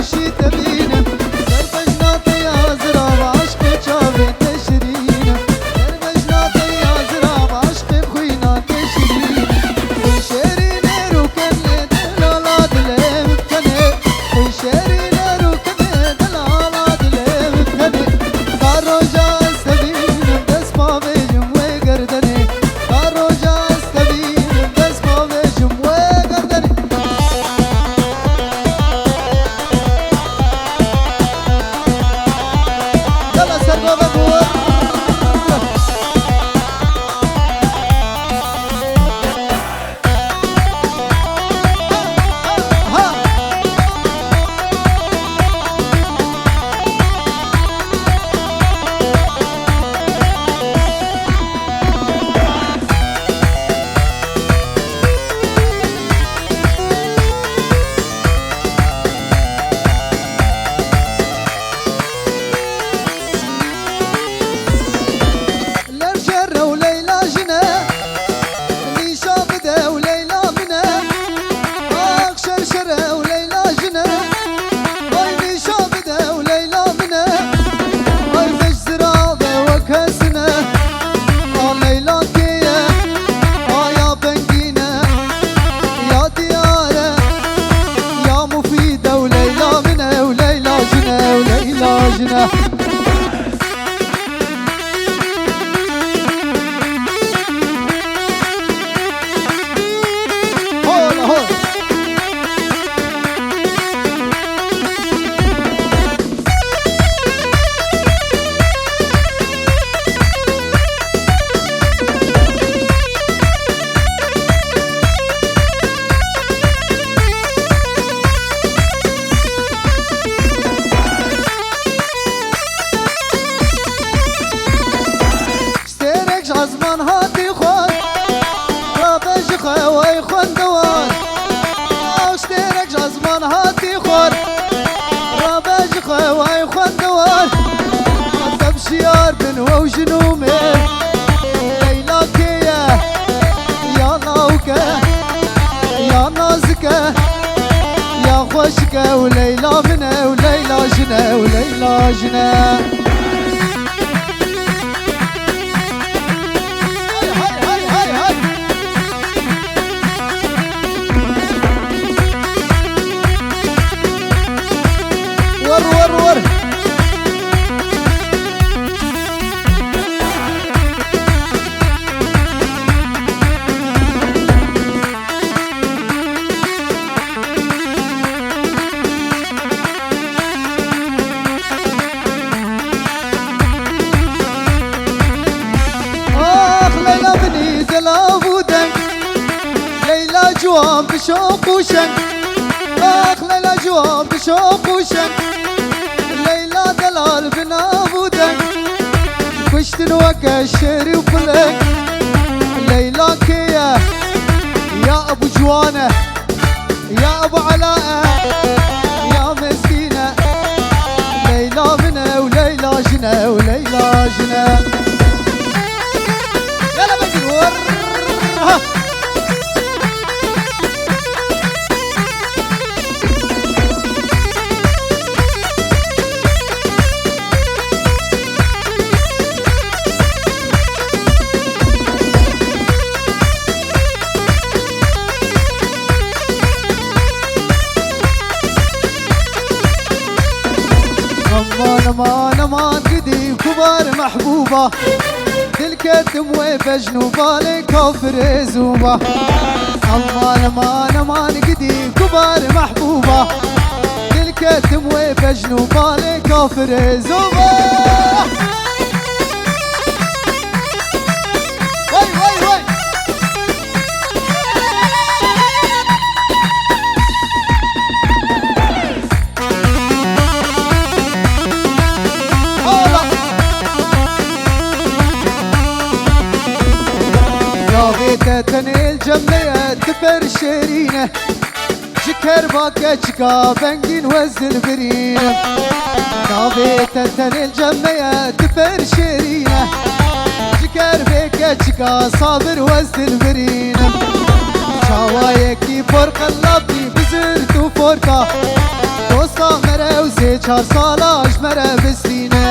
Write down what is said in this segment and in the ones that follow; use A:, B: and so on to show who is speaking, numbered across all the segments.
A: خوشی تبینم سر بجنات یازرا عشق چاوی تشرینم سر بجنات یازرا عشق خوینا تشرینم خوی شیرین رو کنه دلالا دلم کنه خوی شیرین رو کنه دلالا دلم کنه کاروجا استبینم دست پا بجم و گردنه کاروجا استبینم دست پا بجم و گردنه يلا سرقوا بابور لرجر وليلى جنة نيشا بدا وليلى منا اخ شرشرة وليلى جنة هاي نيشا بدا وليلى منا هاي فجزرة وكاسنا ليلى كيا يا بنجينا يا ديارة يا مفيدة وليلى منا وليلى جنة وليلى جنة هون هون اشترك عزمان هاتي خون رابج خوي خون دوان اشترك عزمان هاتي خون رابج خوي خون دوان طب شيار بن وجنومي ليلى كيا يا ناوكا يا نازكا يا خوشكا وليلى منا وليلى جنا وليلى جنا ور ور ور اخ ليلى بني دلاب ودنك ليلى جوان بشوق وشنك اخ ليلى جوان بشوق وشنك ليلى دلال بنابودك كشتن وكا الشيري وفلك ليلى كيا يا ابو جوانه يا ابو علاء يا مسكينه ليلى منا وليلى جنا وليلى جنا يلا بنقول امان امان امان قدي كبار محبوبة الكتم وبجنوبة لكفر زوبة امان امان امان قدي كبار محبوبة الكتم وبجنوبة لكفر زوبة وي وي وي تنيل جملية تبر شيرينة شكر باكا شكا بنجين وزل برينة نابيتا تنيل جملية تبر شيرينة شكر بيكا شكا صابر وزل برينة شاوايكي فرق اللبي بزرت وفرقا دوستا چار سالاش مره بستینه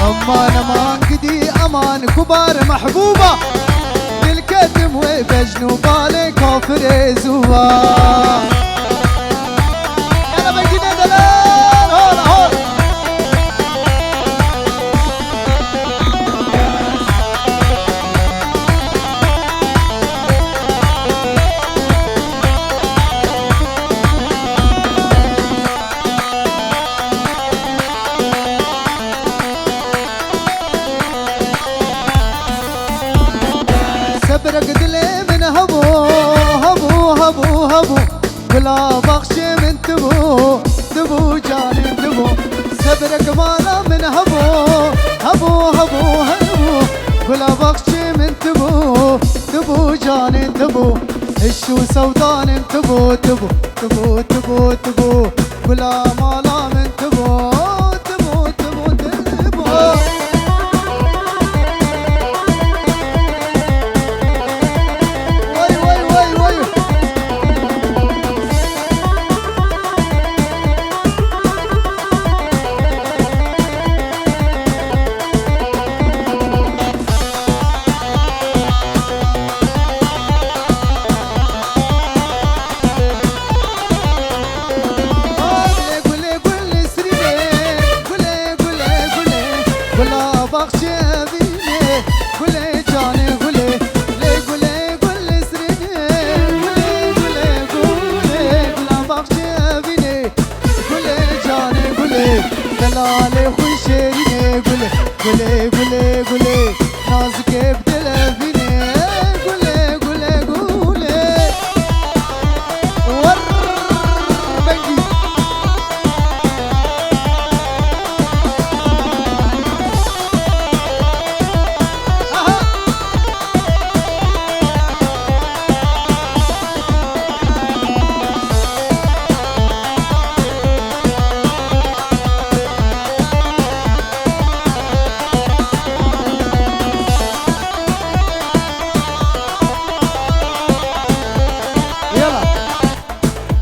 A: امان امان قدي امان كبار محبوبة للكتم وبجنوب على كافر زوا يلا بجينا دلال هول هول سبرك دلي من هبو هبو هبو هبو ولا بخش من تبو تبو جاني تبو سبرك مالا من هبو هبو هبو هبو ولا بخش من تبو تبو جاني تبو الشو سودان تبو تبو تبو تبو تبو ولا مالا من تبو تبو تبو تبو دلالي خوي شيريني قولي قولي قولي قولي نازك بدل فيني قولي قولي قولي ور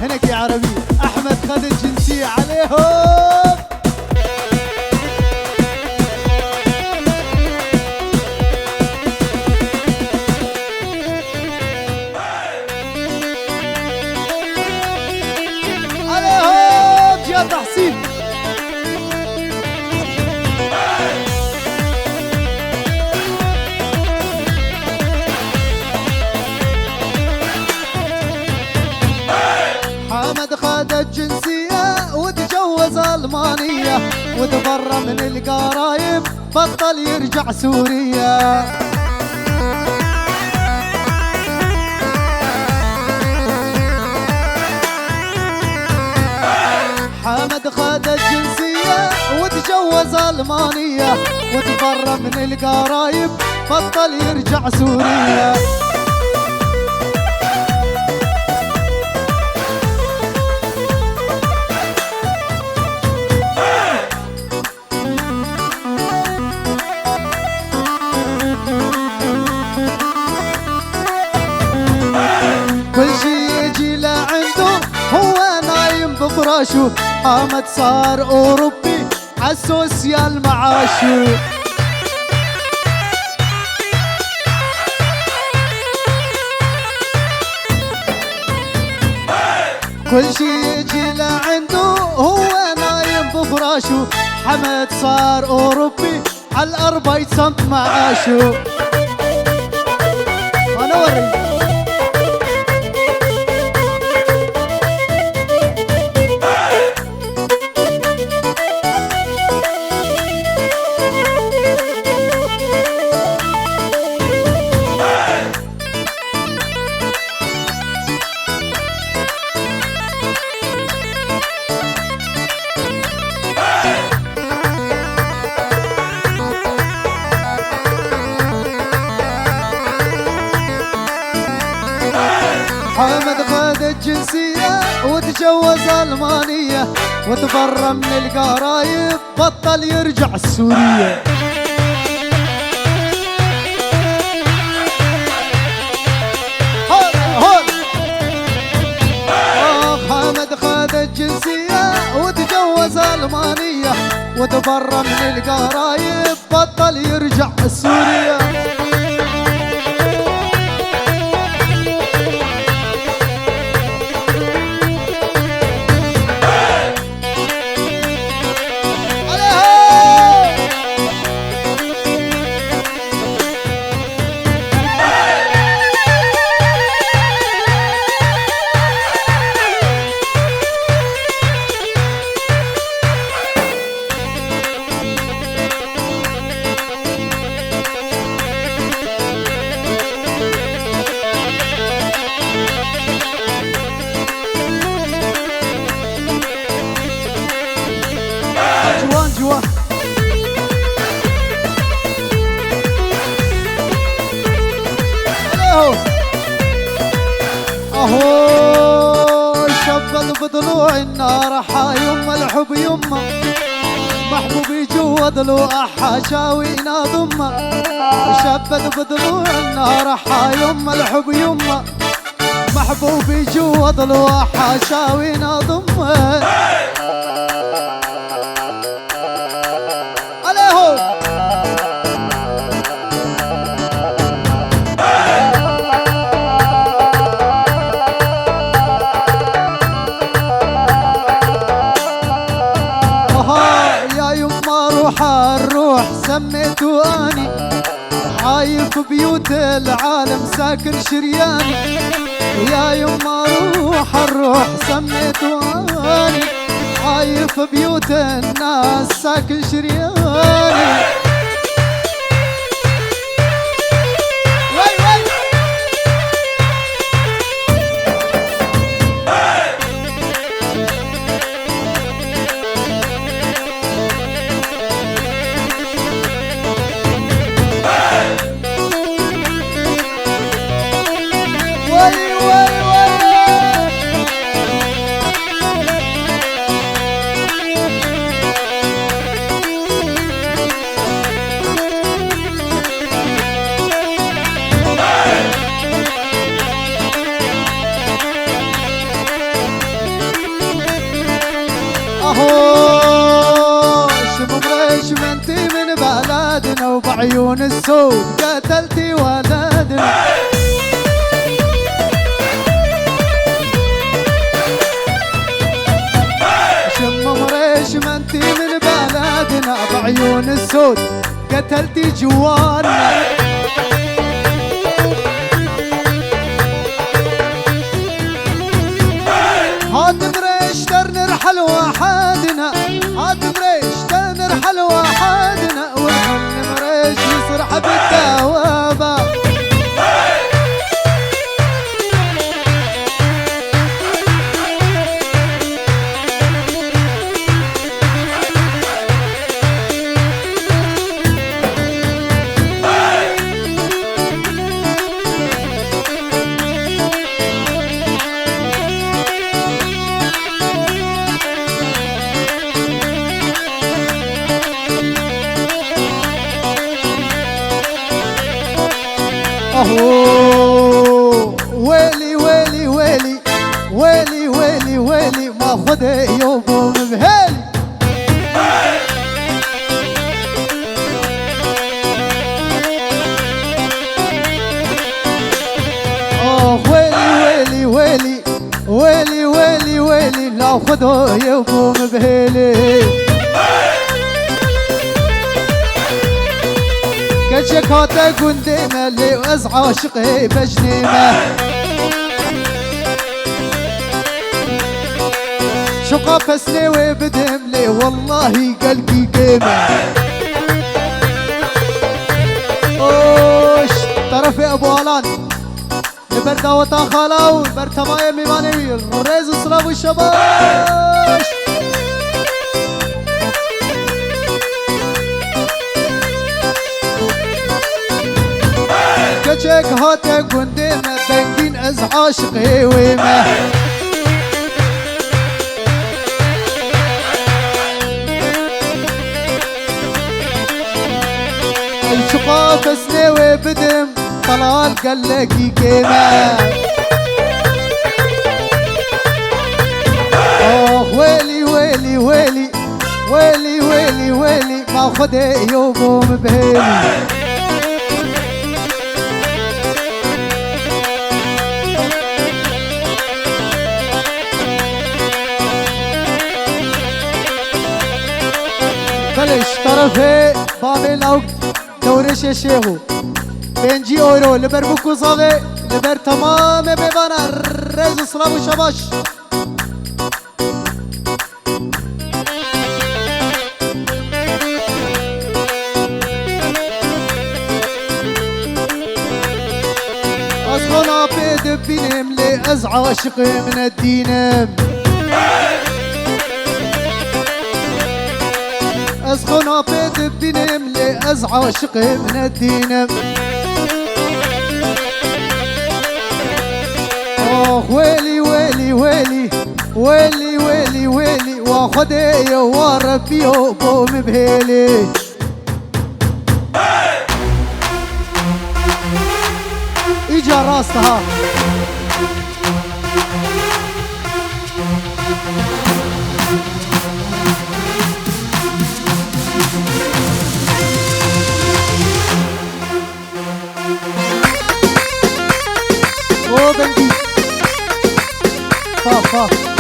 A: بنجي عربي احمد خد الجنسية عليهم عليهم يا تحسين حمد خد الجنسية وتجوز ألمانية وتبرى من القرايب بطل يرجع سوريا حمد خد الجنسية وتجوز ألمانية وتبرى من القرايب بطل يرجع سوريا كل شي يجي لعنده هو نايم بفراشو حامد صار أوروبي عالسوسيال معاشو كل شي يجي لعنده هو نايم بفراشو حمد صار أوروبي عالأربعة سنت معاشو أنا وري تجوز ألمانية وتبرى من القرايب بطل يرجع السورية. حمد خذ الجنسية وتجوز ألمانية وتبرى من القرايب بطل يرجع السورية. اهو شبل بضلوع النار حا يما الحب يما محبوبي جوا ضلوع حاشاوينا ضمه. شبل بضلوع النار حا يما الحب يما محبوبي جوا ضلوع حاشاوينا ضمه. الروح سميته اني عايف بيوت العالم ساكن شرياني. يا يما روح الروح سميته اني عايف بيوت الناس ساكن شرياني. من بلدنا وبعيون السود قتلتي ولدنا. شم مريش ما انتي من بلدنا بعيون السود قتلتي جوانا. هات مريش ترنرحل وحدنا هات مريش ترنرحل وحدنا وكل مريش يسرح بالدوابة. أوه ويلي ويلي ويلي ويلي ويلي ويلي ما خذ يوم بهيلي. أوه ويلي ويلي ويلي ويلي ويلي ويلي لا خذ يوم بهيلي. كشكوته قنديمه اللي وزع عاشقي بجنيمه. شقف سنوي بدم لي والله قلبي قيمه. اوش طرفي ابو علان لبرده وطاخلاو برتا ماي ميماني الريز وصلاب الشباش. كشك هاته قنديمه بنقين از عاشقي ويمه. شقاف سنوي بدم طلال قلقي كيما ويلي ويلي ويلي ويلي ويلي ويلي ما خدي يوم بهيلي بلش طرفي بابي لوك دورش شيخو 5 اورو لبر بوكو صافي لبر تمام ببانا رز صلاب وشباش أصغنا بيد بينم لأز عاشق من الدينم أصغنا بيد بينم لأز عاشق من الدينم ويلي ويلي ويلي ويلي ويلي ويلي واخدي وربي وقوم بهيلي اجا راسها او بنتي فا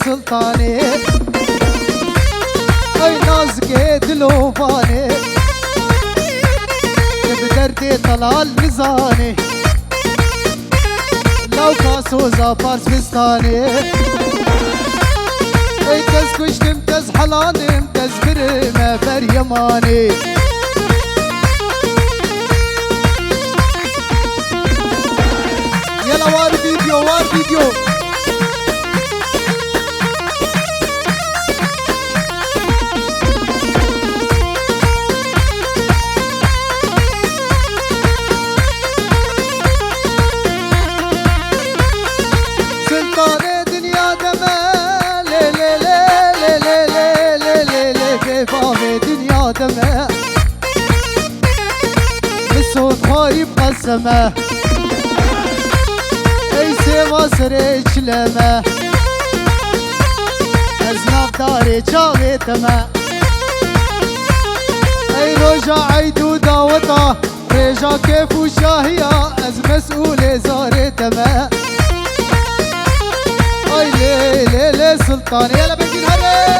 A: سلطاني اي ناز دلو فاني بدردي طلال ميزاني لو كاسوزا بارس فستاني اي تزكوش تمتز حلاني متز برمى بريماني يلا وار فيديو وار فيديو بالصوت خايب قسمه اي سيما سريج لما ازناف داري جاوي تما اي رجع عيدو داوطه رجع كيف وشاهيه از مسؤول زاري تما اي لي لي لي سلطان يلا بنتي نهري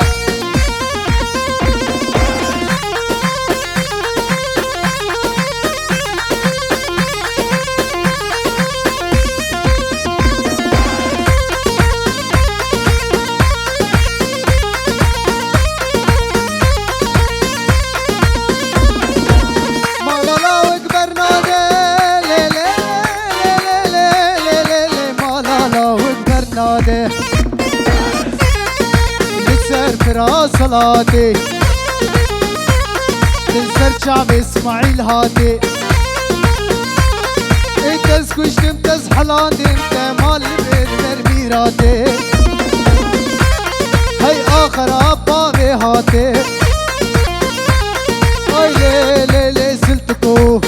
A: صلاتي تنسر شعب اسماعيل هاتي انت سكوش تمتز حلاني انت مال بالمرميراتي هاي اخر ابابي هاتي هاي لي لي لي سلتكو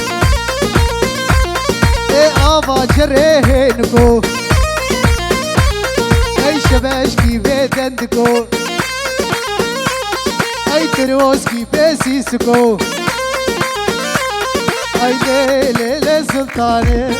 A: اي ابا جريهنكو اي شباشكي بيدندكو اي تروسكي بيسيسكو اي ليلي لي سلطاني